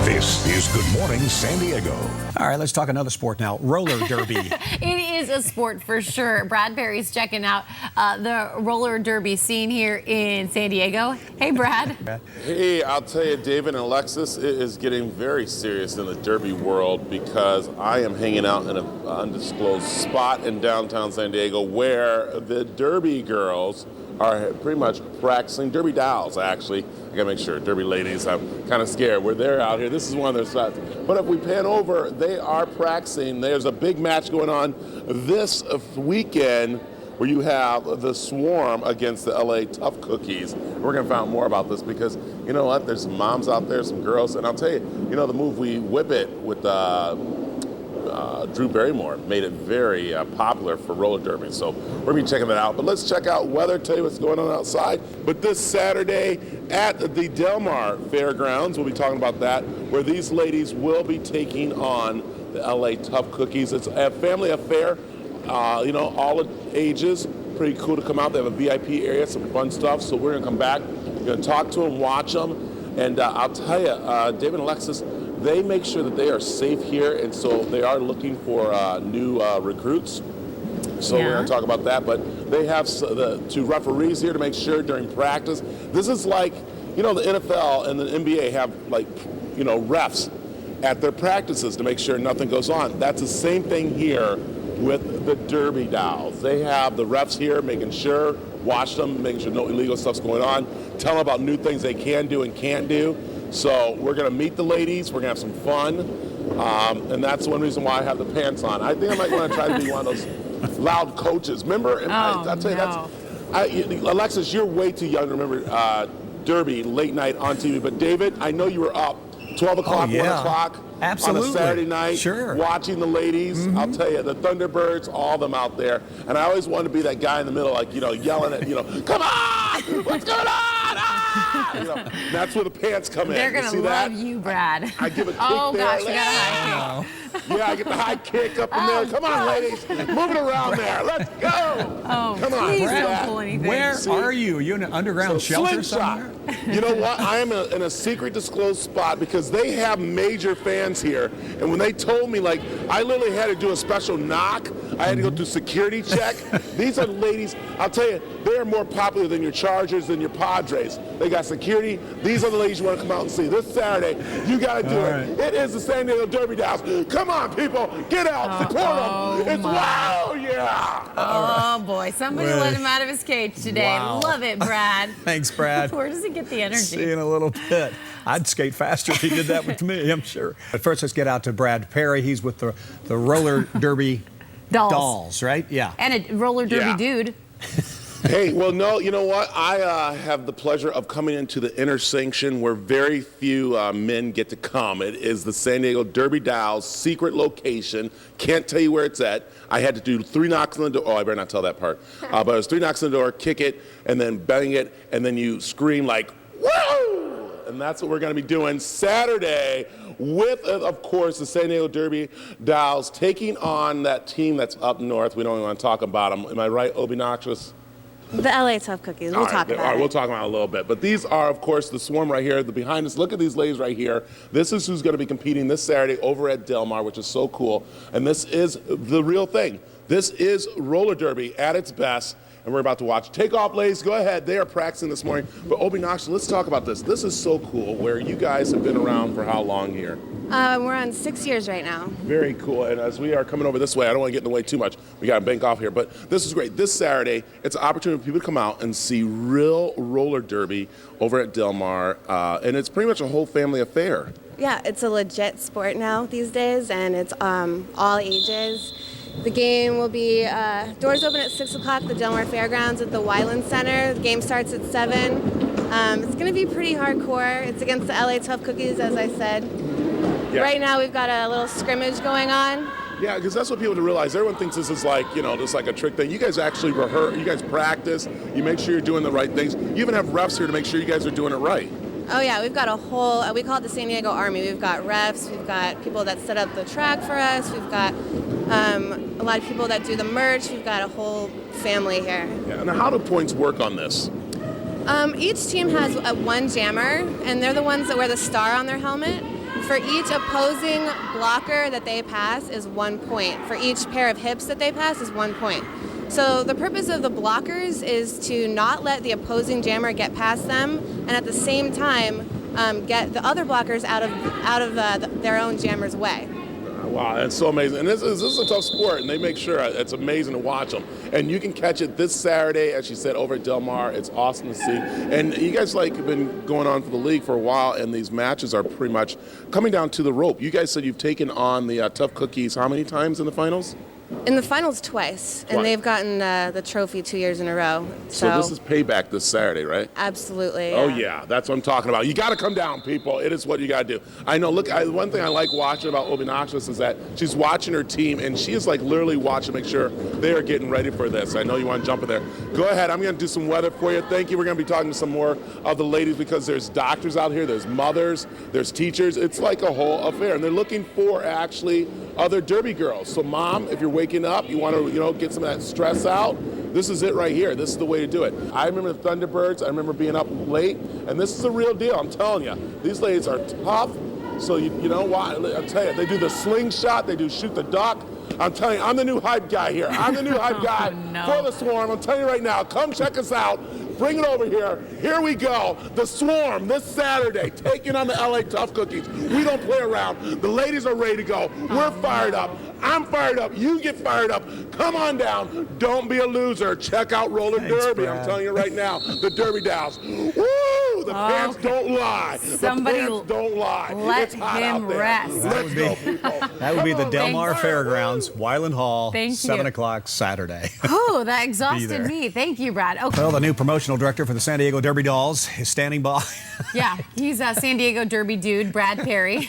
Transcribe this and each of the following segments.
This is Good Morning San Diego. All right, let's talk another sport now, roller derby. It is a sport for sure. Brad Perry's checking out the roller derby scene here in San Diego. Hey, Brad. Hey, I'll tell you, David and Alexis, it is getting very serious in the derby world because I am hanging out in an undisclosed spot in downtown San Diego where the derby girls are pretty much practicing, derby dolls actually. I gotta make sure, derby ladies, I'm kind of scared. They're out here, this is one of their spots. But if we pan over, they are practicing. There's a big match going on this weekend where you have the Swarm against the LA Tough Cookies. We're gonna find out more about this because, you know what, there's some moms out there, some girls, and I'll tell you, you know, the movie Whip It with Drew Barrymore made it very popular for roller derby. So we're gonna be checking that out. But let's check out weather, tell you what's going on outside. But this Saturday at the Del Mar Fairgrounds, we'll be talking about that, where these ladies will be taking on the LA Tough Cookies. It's a family affair, you know, all ages. Pretty cool to come out. They have a VIP area, some fun stuff. So we're gonna come back, we're gonna talk to them, watch them. And I'll tell you, David and Alexis, they make sure that they are safe here, and so they are looking for new recruits. So we're going to talk about that, but they have the two referees here to make sure during practice. This is like, you know, the NFL and the NBA have, like, you know, refs at their practices to make sure nothing goes on. That's the same thing here with the derby dolls. They have the refs here making sure, watch them, making sure no illegal stuff's going on, tell them about new things they can do and can't do. So we're going to meet the ladies, we're going to have some fun, and that's one reason why I have the pants on. I think I might want to try to be one of those loud coaches. Remember? I'll tell you, Alexis, you're way too young to remember Derby late night on TV, but David, I know you were up 12 o'clock, 1 o'clock Absolutely. on a Saturday night, watching the ladies. I'll tell you, the Thunderbirds, all of them out there, and I always wanted to be that guy in the middle, like, you know, yelling at, you know, come on, what's going on? You know, that's where the pants come in. They're going to love you, Brad. I give a kick oh, there. gosh, we got a high kick. Yeah, I get the high kick up in there. Come on, ladies. Move it around there. Let's go. Oh, come on. Please don't pull anything. Where are you? Are you in an underground shelter somewhere? You know what? I am in a secret disclosed spot because they have major fans here. And when they told me, like, I literally had to do a special knock. I had to go through security check. These are ladies, I'll tell you, they are more popular than your Chargers, than your Padres. They got security. These are the ladies you want to come out and see. This Saturday, you got to do it. It is the San Diego Derby Dolls. Come on, people. Get out. Support them. It's wow, yeah. Oh, boy. Somebody let him out of his cage today. Wow. Love it, Brad. Thanks, Brad. Where does he get the energy? See you in a little bit. I'd skate faster if he did that with me, I'm sure. But first, let's get out to Brad Perry. He's with the roller derby dolls, right? Yeah. And a roller derby dude. Hey, well, no, you know what? I have the pleasure of coming into the inner sanction where very few men get to come. It is the San Diego Derby Dolls secret location. Can't tell you where it's at. I had to do 3 knocks on the door. Oh, I better not tell that part. But it was 3 knocks on the door, kick it, and then bang it, and then you scream like, woo! And that's what we're going to be doing Saturday with, of course, the San Diego Derby Dolls taking on that team that's up north. We don't even want to talk about them. Am I right, OB Noxious? The LA Tough Cookies. We'll talk about it. We'll talk about it a little bit. But these are, of course, the Swarm right here. The behind us. Look at these ladies right here. This is who's going to be competing this Saturday over at Del Mar, which is so cool. And this is the real thing. This is roller derby at its best. And we're about to watch. Take off, ladies. Go ahead. They are practicing this morning. But OB Noxious, let's talk about this. This is so cool, where you guys have been around for how long here? We're on 6 years right now. Very cool. And as we are coming over this way, I don't want to get in the way too much. We got to bank off here. But this is great. This Saturday, it's an opportunity for people to come out and see real roller derby over at Del Mar. And it's pretty much a whole family affair. Yeah, it's a legit sport now these days, and it's all ages. The game will be, doors open at 6 o'clock at the Del Mar Fairgrounds at the Wyland Center. The game starts at 7. It's going to be pretty hardcore. It's against the LA Tough Cookies, as I said. Yeah. Right now we've got a little scrimmage going on. Yeah, because that's what people don't realize. Everyone thinks this is like, you know, just like a trick thing. You guys actually rehearse, you guys practice, you make sure you're doing the right things. You even have refs here to make sure you guys are doing it right. Oh yeah, we've got a whole, we call it the San Diego Army. We've got refs, we've got people that set up the track for us, we've got a lot of people that do the merch, we've got a whole family here. Yeah, and how do points work on this? Each team has one jammer, and they're the ones that wear the star on their helmet. For each opposing blocker that they pass is 1 point. For each pair of hips that they pass is 1 point. So the purpose of the blockers is to not let the opposing jammer get past them, and at the same time get the other blockers out of their own jammer's way. Wow, that's so amazing. And this is a tough sport, and they make sure it's amazing to watch them. And you can catch it this Saturday, as she said, over at Del Mar. It's awesome to see. And you guys have been going on for the league for a while, and these matches are pretty much coming down to the rope. You guys said you've taken on the Tough Cookies how many times in the finals? In the finals twice, and they've gotten the trophy 2 years in a row. So this is payback this Saturday, right? Absolutely. Oh yeah, that's what I'm talking about. You got to come down, people. It is what you got to do. I know. Look, one thing I like watching about OB Noxious is that she's watching her team, and she is like literally watching to make sure they are getting ready for this. I know you want to jump in there. Go ahead. I'm going to do some weather for you. Thank you. We're going to be talking to some more of the ladies because there's doctors out here, there's mothers, there's teachers. It's like a whole affair, and they're looking for actually other Derby girls. So, Mom, if you're waking up, you want to get some of that stress out, this is it right here. This is the way to do it. I remember the Thunderbirds. I remember being up late, and this is the real deal. I'm telling you, these ladies are tough. So you know what? I'll tell you, they do the slingshot. They do shoot the duck. I'm telling you, I'm the new hype guy here. I'm the new hype guy for the Swarm. I'm telling you right now, come check us out. Bring it over here. Here we go. The Swarm this Saturday, taking on the LA Tough Cookies. We don't play around. The ladies are ready to go. We're fired up. I'm fired up. You get fired up. Come on down. Don't be a loser. Check out Roller Derby. Brad. I'm telling you right now, the Derby Dolls. Woo! The pants don't lie. Somebody the pants don't lie. let It's hot him out there. rest. Let's go, people. That would be the Del Thanks. Mar Fairgrounds, Wyland Hall, Thank you. 7 o'clock Saturday. Oh, that exhausted there. me. Thank you, Brad. Okay. Well, the new promotional director for the San Diego Derby Dolls is standing by. Yeah, he's a San Diego Derby dude, Brad Perry.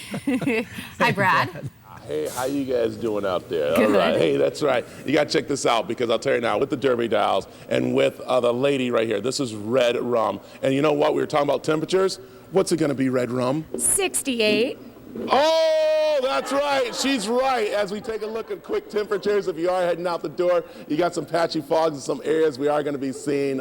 Hi, Brad. Hey, how you guys doing out there? Good. All right. Hey, that's right. You got to check this out because I'll tell you now, with the Derby Dolls and with the lady right here, this is Red Rum. And you know what? We were talking about temperatures. What's it going to be, Red Rum? 68. Oh, that's right. She's right. As we take a look at quick temperatures, if you are heading out the door, you got some patchy fogs in some areas. We are going to be seeing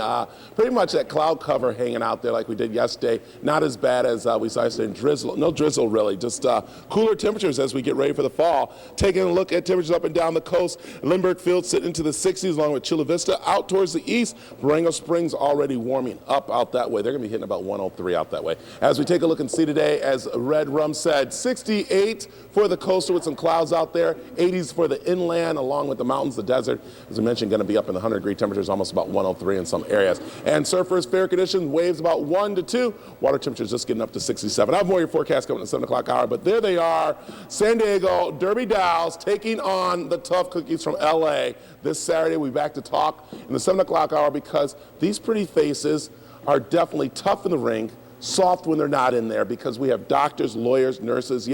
pretty much that cloud cover hanging out there like we did yesterday. Not as bad as we saw yesterday in drizzle. No drizzle, really. Just cooler temperatures as we get ready for the fall. Taking a look at temperatures up and down the coast. Lindbergh Field sitting into the 60s along with Chula Vista. Out towards the east, Durango Springs already warming up out that way. They're going to be hitting about 103 out that way. As we take a look and see today, as Red Rum said, 68 for the coastal with some clouds out there, 80s for the inland along with the mountains, the desert. As I mentioned, going to be up in the 100-degree temperatures, almost about 103 in some areas. And surfers, fair conditions, waves about 1 to 2. Water temperatures just getting up to 67. I have more of your forecast coming at the 7 o'clock hour, but there they are, San Diego Derby Dolls taking on the Tough Cookies from LA. This Saturday, we'll be back to talk in the 7 o'clock hour because these pretty faces are definitely tough in the ring, soft when they're not in there because we have doctors, lawyers, nurses,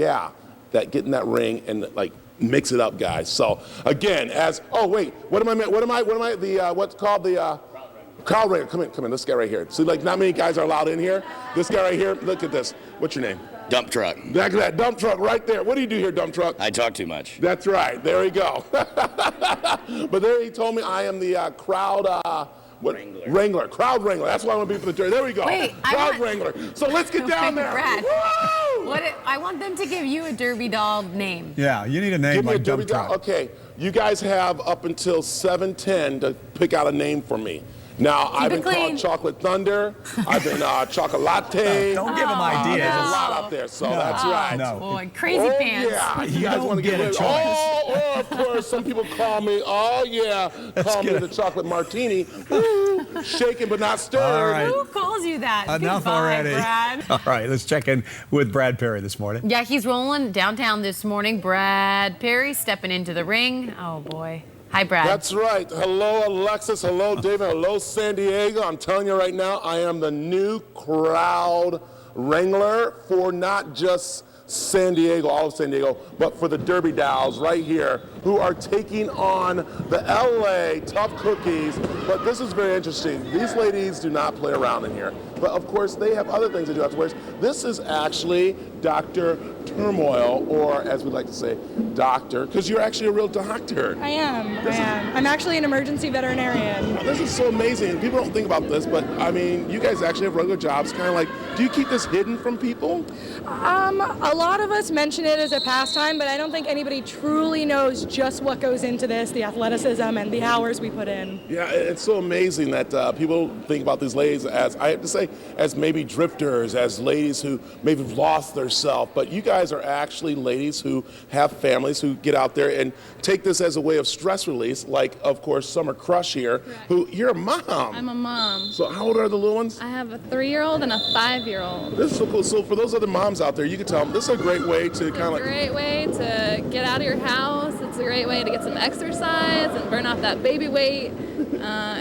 that get in that ring and like mix it up, guys. So again, what's called the crowd wrangler. Come in, this guy right here. See, like not many guys are allowed in here. This guy right here, look at this. What's your name? Dump truck. Look at that dump truck right there. What do you do here, dump truck? I talk too much. That's right. There we go. But there he told me I am the crowd Wrangler. Crowd wrangler. That's why I want to be for the jury. There we go. Wait, crowd wrangler. So let's get down there. Brad. Woo! I want them to give you a Derby doll name. Yeah, you need a name Give me like a Derby Dump Truck. doll. Okay, you guys have up until 7:10 to pick out a name for me. Now, I've been called Chocolate Thunder. I've been Chocolate. Don't give them ideas. There's a lot out there, so that's right. No. Boy, crazy pants. Yeah, you You guys don't want to get a choice. Oh, of course, some people call me, call me the Chocolate Martini. Woo, shaken but not stirred. All right. Who calls you that? Enough Goodbye, already. Brad. All right, let's check in with Brad Perry this morning. Yeah, he's rolling downtown this morning. Brad Perry stepping into the ring. Oh, boy. Hi, Brad. That's right. Hello, Alexis. Hello, David. Hello, San Diego. I'm telling you right now, I am the new crowd wrangler for not just San Diego, all of San Diego, but for the Derby Dolls right here who are taking on the LA Tough Cookies. But this is very interesting. These ladies do not play around in here. But of course, they have other things they do afterwards. This is actually Dr. Turmoyal, or as we like to say, doctor, because you're actually a real doctor. I am. I'm actually an emergency veterinarian. This is so amazing. People don't think about this, but I mean, you guys actually have regular jobs, kind of like Do you keep this hidden from people? A lot of us mention it as a pastime, but I don't think anybody truly knows just what goes into this, the athleticism and the hours we put in. Yeah, it's so amazing that people think about these ladies as, I have to say, as maybe drifters, as ladies who maybe have lost their self. But you guys are actually ladies who have families who get out there and take this as a way of stress release, like, of course, Summer Crush here, who, you're a mom. I'm a mom. So how old are the little ones? I have a 3-year-old and a 5-year-old. This is so cool. So for those other moms out there, you can tell them this is a great way to kind of like... Great way to get out of your house. It's a great way to get some exercise and burn off that baby weight.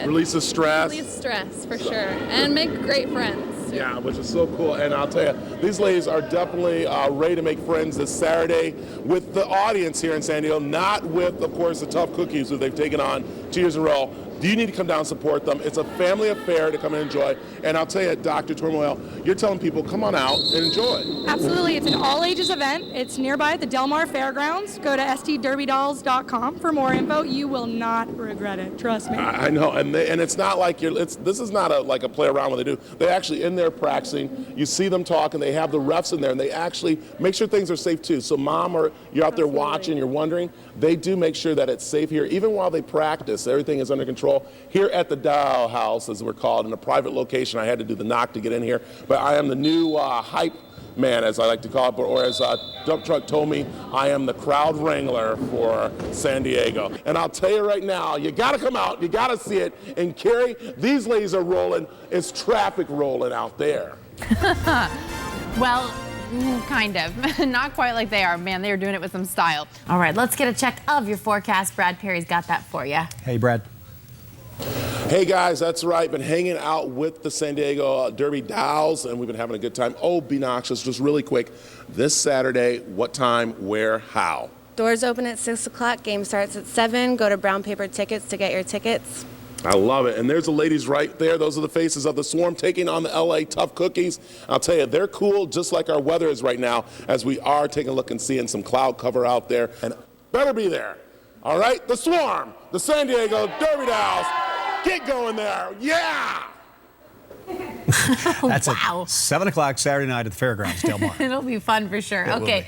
Release the stress. Release stress, for sure. And make great friends. Yeah, which is so cool. And I'll tell you, these ladies are definitely ready to make friends this Saturday with the audience here in San Diego, not with, of course, the tough cookies who they've taken on 2 years in a row. You need to come down and support them. It's a family affair to come and enjoy. And I'll tell you, Dr. Turmoyal, you're telling people, come on out and enjoy. Absolutely. It's an all-ages event. It's nearby the Del Mar Fairgrounds. Go to stderbydolls.com for more info. You will not regret it. Trust me. I know, and it's not like this is not like a play around when they do. They actually in there practicing. You see them talking. They have the refs in there, and they actually make sure things are safe too. So, mom, or you're out there watching, you're wondering, they do make sure that it's safe here, even while they practice. Everything is under control. Here at the Dow House, as we're called, in a private location. I had to do the knock to get in here, but I am the new hype man, as I like to call it, or as Dump Truck told me, I am the crowd wrangler for San Diego. And I'll tell you right now, you gotta come out, you gotta see it. And Carrie, these ladies are rolling. It's traffic rolling out there. Well, kind of. Not quite like they are. Man, they are doing it with some style. All right, let's get a check of your forecast. Brad Perry's got that for you. Hey, Brad. Hey guys, that's right. Been hanging out with the San Diego Derby Dolls, and we've been having a good time. OB Noxious, just really quick. This Saturday, what time, where, how? Doors open at 6 o'clock. Game starts at 7. Go to Brown Paper Tickets to get your tickets. I love it. And there's the ladies right there. Those are the faces of the Swarm taking on the LA Tough Cookies. I'll tell you, they're cool, just like our weather is right now, as we are taking a look and seeing some cloud cover out there. And better be there. All right, the Swarm, the San Diego Derby Dolls. Get going there. Yeah. That's wow. at 7 o'clock Saturday night at the fairgrounds, Del Mar. It'll be fun for sure. Okay.